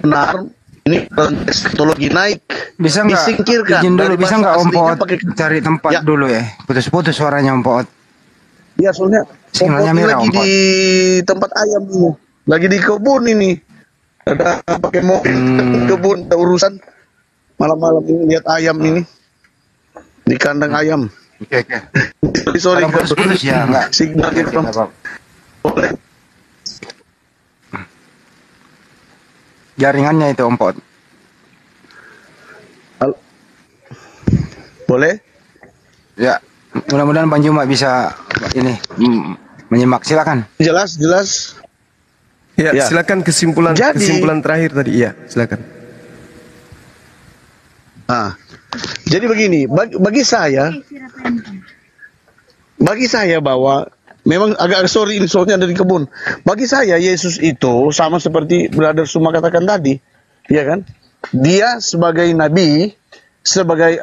benar. Ini teknologi naik, bisa nggak disingkirkan. izin dulu, bisa nggak Om Poot cari tempat ya. dulu ya, putus-putus suaranya Om Poot. Ya soalnya Sinyalnya Om Poot merah, lagi Om Poot. di tempat ayam ini, lagi di kebun ini, ada pakai mobil kebun, ada urusan malam-malam ini lihat ayam ini di kandang ayam. Oke. Sorry, Kalau putus-putus ya nggak. signalnya Oke, from nggak apa-apa. boleh. Jaringannya itu Om Poot. Boleh? Ya, mudah-mudahan Bang Juma bisa ini menyimak. Silakan. Jelas. Ya, Ya. silakan kesimpulan terakhir tadi. Iya, silakan. Jadi begini, bagi saya bahwa memang agak sorry ini soalnya dari kebun. Bagi saya Yesus itu sama seperti Brother Suma katakan tadi, ya kan? Dia sebagai nabi, sebagai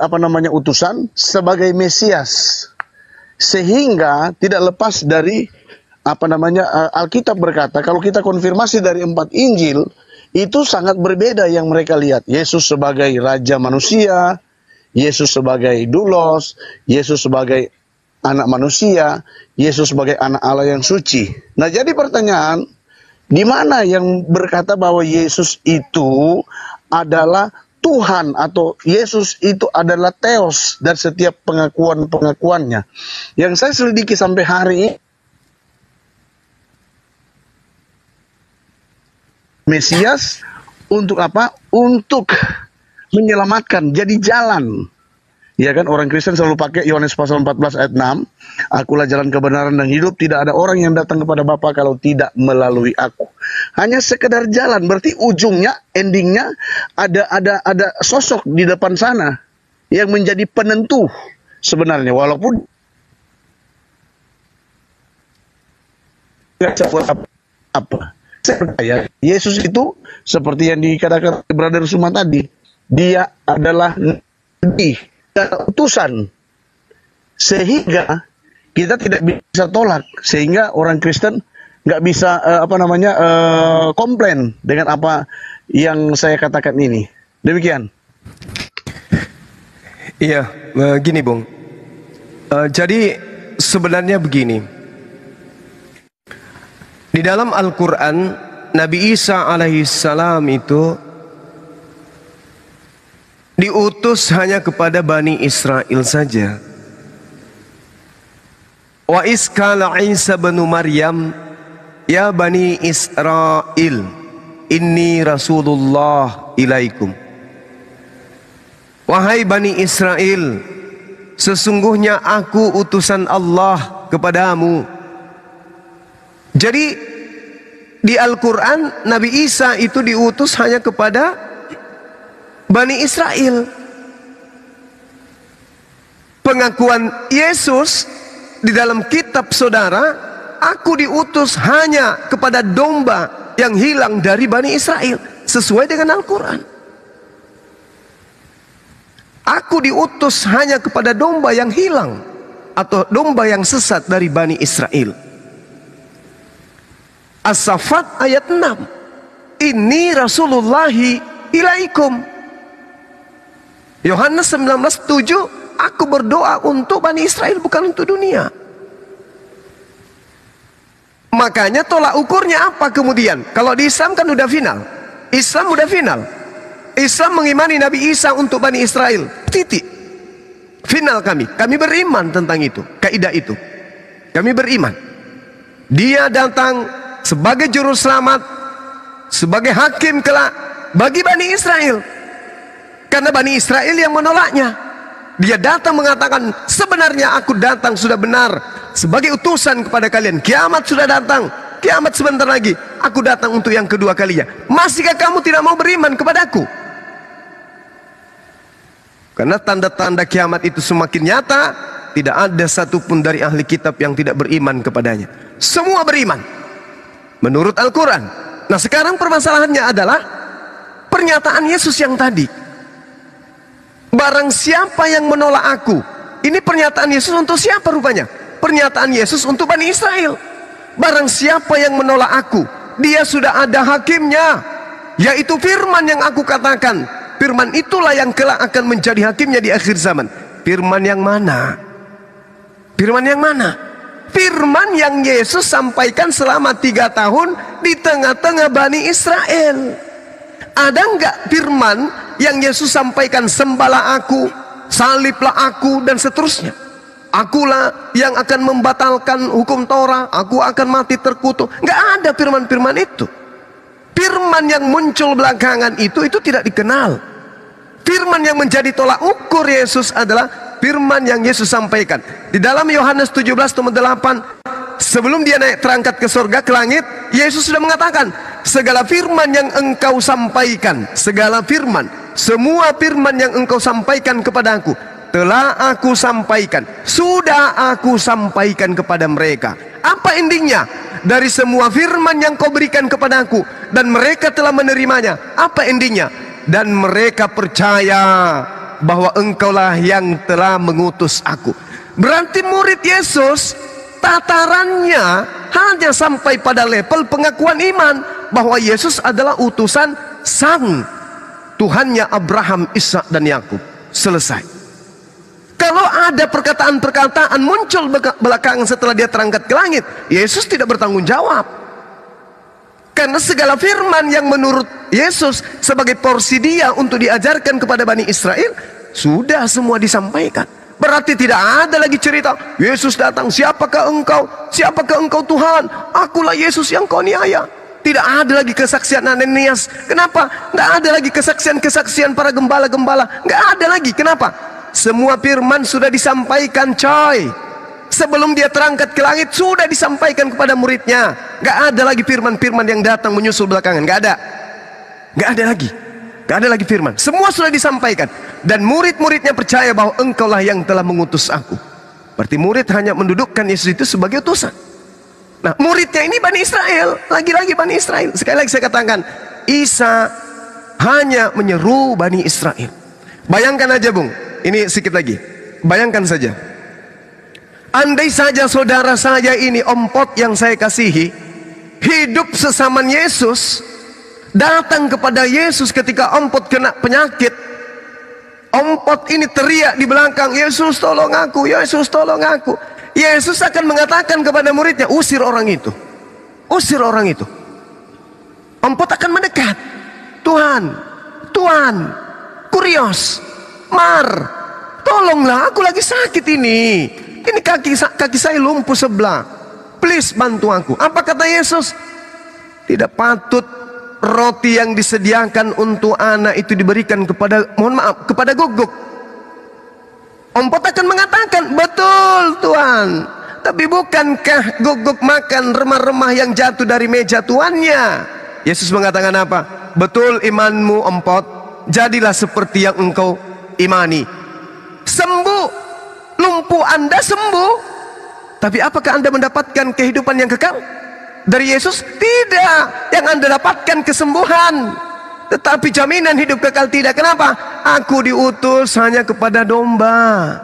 utusan, sebagai Mesias. Sehingga tidak lepas dari Alkitab berkata, kalau kita konfirmasi dari 4 Injil, itu sangat berbeda yang mereka lihat. Yesus sebagai Raja manusia, Yesus sebagai Doulos, Yesus sebagai anak manusia, Yesus sebagai anak Allah yang suci. Nah jadi pertanyaan, di mana yang berkata bahwa Yesus itu adalah Tuhan atau Yesus itu adalah Theos dan setiap pengakuannya. Yang saya selidiki sampai hari ini, Mesias untuk apa? Untuk menyelamatkan, jadi jalan. Ya kan, orang Kristen selalu pakai Yohanes pasal 14 ayat 6. Akulah jalan kebenaran dan hidup, tidak ada orang yang datang kepada Bapa kalau tidak melalui aku. Hanya sekedar jalan, berarti ujungnya, endingnya ada sosok di depan sana yang menjadi penentu sebenarnya, walaupun nggak sebuah apa. Saya percaya Yesus itu seperti yang dikatakan Brother Suma tadi, dia adalah nabi dan utusan, sehingga kita tidak bisa tolak, sehingga orang Kristen nggak bisa komplain dengan apa yang saya katakan ini. Demikian. Iya, gini Bung. Jadi sebenarnya begini. Di dalam Al-Quran, Nabi Isa alaihissalam itu diutus hanya kepada Bani Israel saja. Wa iskala Isa bin Maryam, ya Bani Israel, inni Rasulullah ilaikum. Wahai Bani Israel, sesungguhnya aku utusan Allah kepadamu. Jadi di Al-Quran Nabi Isa itu diutus hanya kepada Bani Israel. Pengakuan Yesus di dalam kitab saudara, aku diutus hanya kepada domba yang hilang dari Bani Israel sesuai dengan Al-Quran. Aku diutus hanya kepada domba yang hilang atau domba yang sesat dari Bani Israel. As-Saffat ayat 6. Ini Rasulullahi ilaikum. Yohanes 19:7. Aku berdoa untuk Bani Israel, bukan untuk dunia. Makanya tolak ukurnya apa kemudian? Kalau di Islam kan udah final. Islam udah final. Islam mengimani Nabi Isa untuk Bani Israel. Titik. Final kami. Kami beriman tentang itu. Kaidah itu. Kami beriman. Dia datang sebagai juru selamat, sebagai hakim kelak bagi Bani Israel. Karena Bani Israel yang menolaknya. Dia datang mengatakan, sebenarnya aku datang sudah benar sebagai utusan kepada kalian. Kiamat sudah datang. Kiamat sebentar lagi. Aku datang untuk yang kedua kalinya. Masihkah kamu tidak mau beriman kepadaku? Karena tanda-tanda kiamat itu semakin nyata. Tidak ada satupun dari ahli kitab yang tidak beriman kepadanya. Semua beriman menurut Al-Quran. Nah sekarang permasalahannya adalah pernyataan Yesus yang tadi. Barang siapa yang menolak aku. Ini pernyataan Yesus untuk siapa rupanya? Pernyataan Yesus untuk Bani Israel. Barang siapa yang menolak aku, dia sudah ada hakimnya, yaitu firman yang aku katakan. Firman itulah yang kelak akan menjadi hakimnya di akhir zaman. Firman yang mana? Firman yang mana? Firman yang Yesus sampaikan selama 3 tahun di tengah-tengah Bani Israel. Ada enggak firman yang Yesus sampaikan, sembahlah aku, saliblah aku, dan seterusnya? Akulah yang akan membatalkan hukum Torah, aku akan mati terkutuk. Enggak ada firman-firman itu. Firman yang muncul belakangan itu tidak dikenal. Firman yang menjadi tolak ukur Yesus adalah firman yang Yesus sampaikan. Di dalam Yohanes 17:8, sebelum dia naik terangkat ke surga, ke langit, Yesus sudah mengatakan, segala firman yang engkau sampaikan, segala firman, semua firman yang engkau sampaikan kepada aku, telah aku sampaikan, sudah aku sampaikan kepada mereka. Apa endingnya? Dari semua firman yang kau berikan kepada aku, dan mereka telah menerimanya. Apa endingnya? Dan mereka percaya bahwa engkaulah yang telah mengutus aku. Berarti murid Yesus tatarannya hanya sampai pada level pengakuan iman bahwa Yesus adalah utusan sang Tuhannya Abraham, Ishak dan Yakub. Selesai. Kalau ada perkataan-perkataan muncul belakangan setelah dia terangkat ke langit, Yesus tidak bertanggung jawab. Karena segala firman yang menurut Yesus sebagai porsi dia untuk diajarkan kepada Bani Israel sudah semua disampaikan. Berarti tidak ada lagi cerita Yesus datang, siapakah engkau? Siapakah engkau Tuhan? Akulah Yesus yang kau niaya. Tidak ada lagi kesaksian Ananias. Kenapa? Tidak ada lagi kesaksian-kesaksian para gembala-gembala. Tidak ada lagi. Kenapa? Semua firman sudah disampaikan, coy. Sebelum dia terangkat ke langit sudah disampaikan kepada muridnya. Tidak ada lagi firman-firman yang datang menyusul belakangan. Tidak ada. Tidak ada lagi. Tidak ada lagi firman. Semua sudah disampaikan. Dan murid-muridnya percaya bahwa engkaulah yang telah mengutus aku. Berarti murid hanya mendudukkan Yesus itu sebagai utusan. Nah, muridnya ini Bani Israel. Lagi-lagi Bani Israel. Sekali lagi saya katakan, Isa hanya menyeru Bani Israel. Bayangkan aja Bung. Ini sedikit lagi. Bayangkan saja. Andai saja saudara saya ini, ompot yang saya kasihi, hidup sesaman Yesus, datang kepada Yesus ketika ompot kena penyakit. Ompot ini teriak di belakang, Yesus tolong aku, Yesus tolong aku. Yesus akan mengatakan kepada muridnya, usir orang itu. Usir orang itu. Ompot akan mendekat. Tuhan, Kurios, Mar, tolonglah, aku lagi sakit ini. Ini kaki saya lumpuh sebelah. Please bantu aku. Apa kata Yesus? Tidak patut roti yang disediakan untuk anak itu diberikan kepada, mohon maaf, kepada guguk. Ompot akan mengatakan, betul Tuhan. Tapi bukankah guguk makan remah-remah yang jatuh dari meja tuannya? Yesus mengatakan apa? Betul imanmu ompot. Jadilah seperti yang engkau imani. Sembuh. Lumpuh Anda sembuh. Tapi apakah Anda mendapatkan kehidupan yang kekal? dari Yesus? Tidak. Yang Anda dapatkan kesembuhan, tetapi jaminan hidup kekal tidak. Kenapa? Aku diutus hanya kepada domba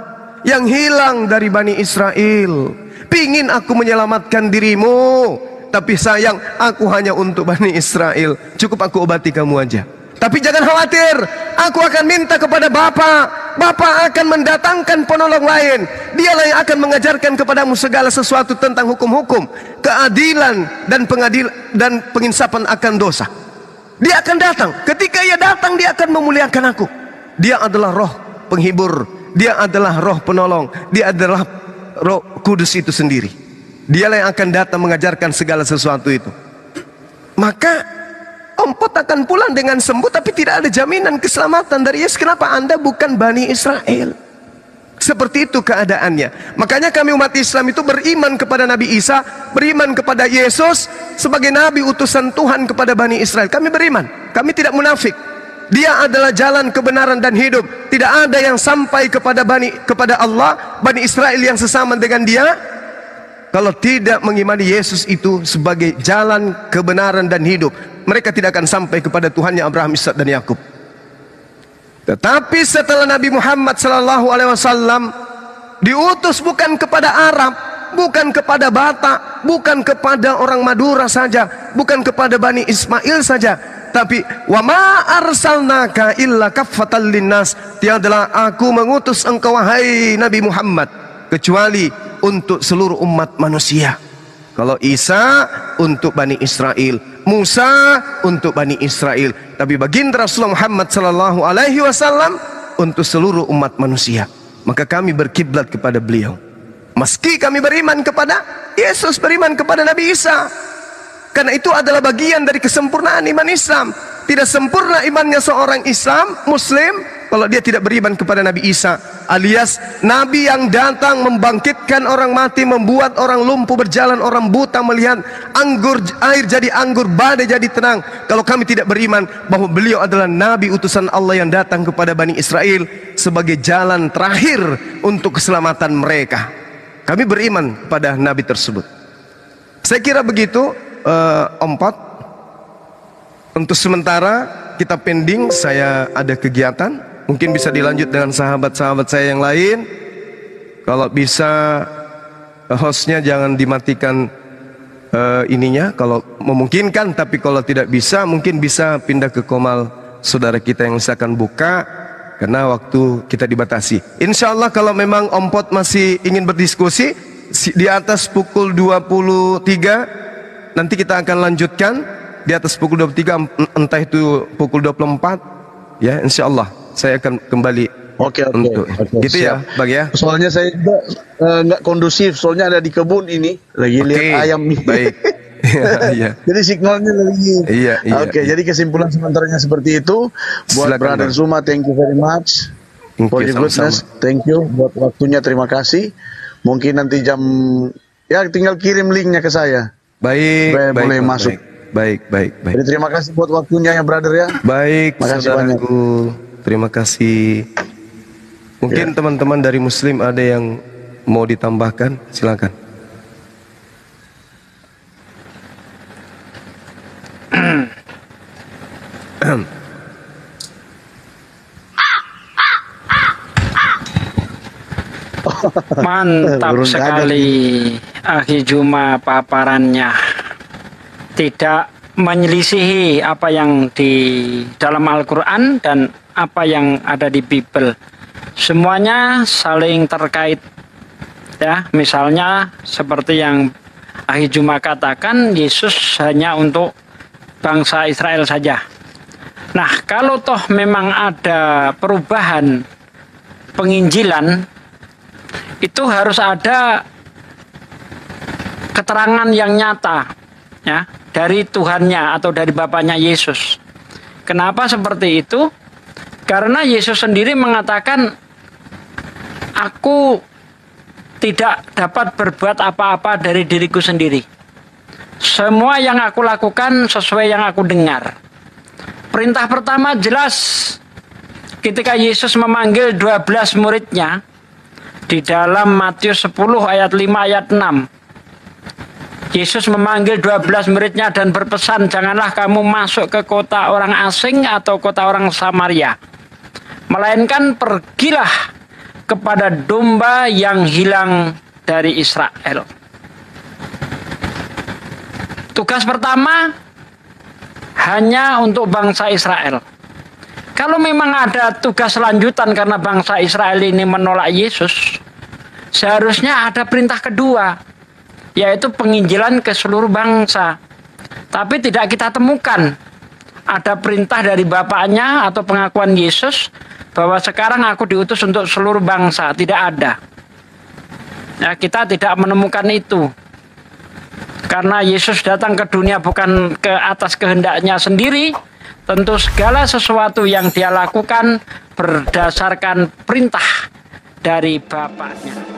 yang hilang dari Bani Israel. Pingin aku menyelamatkan dirimu, tapi sayang aku hanya untuk Bani Israel. Cukup aku obati kamu aja. Tapi jangan khawatir, aku akan minta kepada Bapa. Bapa akan mendatangkan penolong lain. Dialah yang akan mengajarkan kepadamu segala sesuatu tentang hukum-hukum, keadilan dan penginsapan akan dosa. Dia akan datang. Ketika ia datang, dia akan memuliakan aku. Dia adalah roh penghibur, dia adalah roh penolong, dia adalah Roh Kudus itu sendiri. Dialah yang akan datang mengajarkan segala sesuatu itu. Maka Ompot akan pulang dengan sembuh, tapi tidak ada jaminan keselamatan dari Yesus. Kenapa? Anda bukan Bani Israel. Seperti itu keadaannya. Makanya kami umat Islam itu beriman kepada Nabi Isa, beriman kepada Yesus sebagai Nabi utusan Tuhan kepada Bani Israel. Kami beriman, kami tidak munafik. Dia adalah jalan kebenaran dan hidup. Tidak ada yang sampai kepada Allah, Bani Israel yang sesama dengan dia, kalau tidak mengimani Yesus itu sebagai jalan kebenaran dan hidup. Mereka tidak akan sampai kepada Tuhannya Abraham, Ishak dan Yakub. Tetapi setelah Nabi Muhammad SAW diutus bukan kepada Arab, bukan kepada Batak, bukan kepada orang Madura saja, bukan kepada Bani Ismail saja, tapi wa ma arsalnaka illa kaffatan linnas, tiadalah aku mengutus engkau wahai Nabi Muhammad kecuali untuk seluruh umat manusia. Kalau Isa untuk Bani Israel, Musa untuk Bani Israel, tapi baginda Rasulullah Muhammad sallallahu alaihi wasallam untuk seluruh umat manusia. Maka kami berkiblat kepada beliau. Meski kami beriman kepada Yesus, beriman kepada Nabi Isa, karena itu adalah bagian dari kesempurnaan iman Islam. Tidak sempurna imannya seorang Islam Muslim kalau dia tidak beriman kepada Nabi Isa, alias Nabi yang datang membangkitkan orang mati, membuat orang lumpuh berjalan, orang buta melihat, air jadi anggur, badai jadi tenang. Kalau kami tidak beriman bahwa beliau adalah Nabi utusan Allah yang datang kepada Bani Israel sebagai jalan terakhir untuk keselamatan mereka, kami beriman pada Nabi tersebut. Saya kira begitu. Ompot. Untuk sementara kita pending, saya ada kegiatan. Mungkin bisa dilanjut dengan sahabat-sahabat saya yang lain. Kalau bisa hostnya jangan dimatikan ininya kalau memungkinkan. Tapi kalau tidak bisa, mungkin bisa pindah ke Komal saudara kita yang silakan buka, karena waktu kita dibatasi. Insya Allah kalau memang Ompot masih ingin berdiskusi di atas pukul 23, nanti kita akan lanjutkan di atas pukul 23, entah itu pukul 24, ya insya Allah saya akan kembali. Oke, gitu siap. Ya Bang ya. Soalnya saya juga nggak kondusif, soalnya ada di kebun ini lagi lihat ayam nih. Baik. Iya. Jadi signalnya lagi. Iya. Oke, jadi kesimpulan sementaranya seperti itu. Buat Silakan, Brother Bang. Zuma, thank you very much for your goodness. Thank you buat waktunya, terima kasih. Mungkin nanti ya tinggal kirim linknya ke saya. Baik. Supaya Baik, boleh Bang, masuk. Baik. Jadi terima kasih buat waktunya ya brother ya. Baik, Makasih saudaraku. Terima kasih. Mungkin teman-teman dari Muslim ada yang mau ditambahkan, silakan. Mantap Burung sekali Akhi Juma paparannya. Tidak menyelisihi apa yang di dalam Al-Quran dan apa yang ada di Bible. Semuanya saling terkait. Ya, misalnya seperti yang Akhi Juma katakan, Yesus hanya untuk bangsa Israel saja. Nah, kalau toh memang ada perubahan penginjilan, itu harus ada keterangan yang nyata ya dari Tuhannya atau dari Bapaknya Yesus. Kenapa seperti itu? Karena Yesus sendiri mengatakan, aku tidak dapat berbuat apa-apa dari diriku sendiri. Semua yang aku lakukan sesuai yang aku dengar. Perintah pertama jelas ketika Yesus memanggil 12 muridnya di dalam Matius 10 ayat 5 ayat 6. Yesus memanggil 12 muridnya dan berpesan, janganlah kamu masuk ke kota orang asing atau kota orang Samaria, melainkan pergilah kepada domba yang hilang dari Israel. Tugas pertama hanya untuk bangsa Israel. Kalau memang ada tugas lanjutan karena bangsa Israel ini menolak Yesus, seharusnya ada perintah kedua, yaitu penginjilan ke seluruh bangsa. Tapi tidak kita temukan ada perintah dari Bapaknya atau pengakuan Yesus bahwa sekarang aku diutus untuk seluruh bangsa. Tidak ada. Ya, kita tidak menemukan itu. Karena Yesus datang ke dunia bukan ke atas kehendaknya sendiri, tentu segala sesuatu yang dia lakukan berdasarkan perintah dari Bapaknya.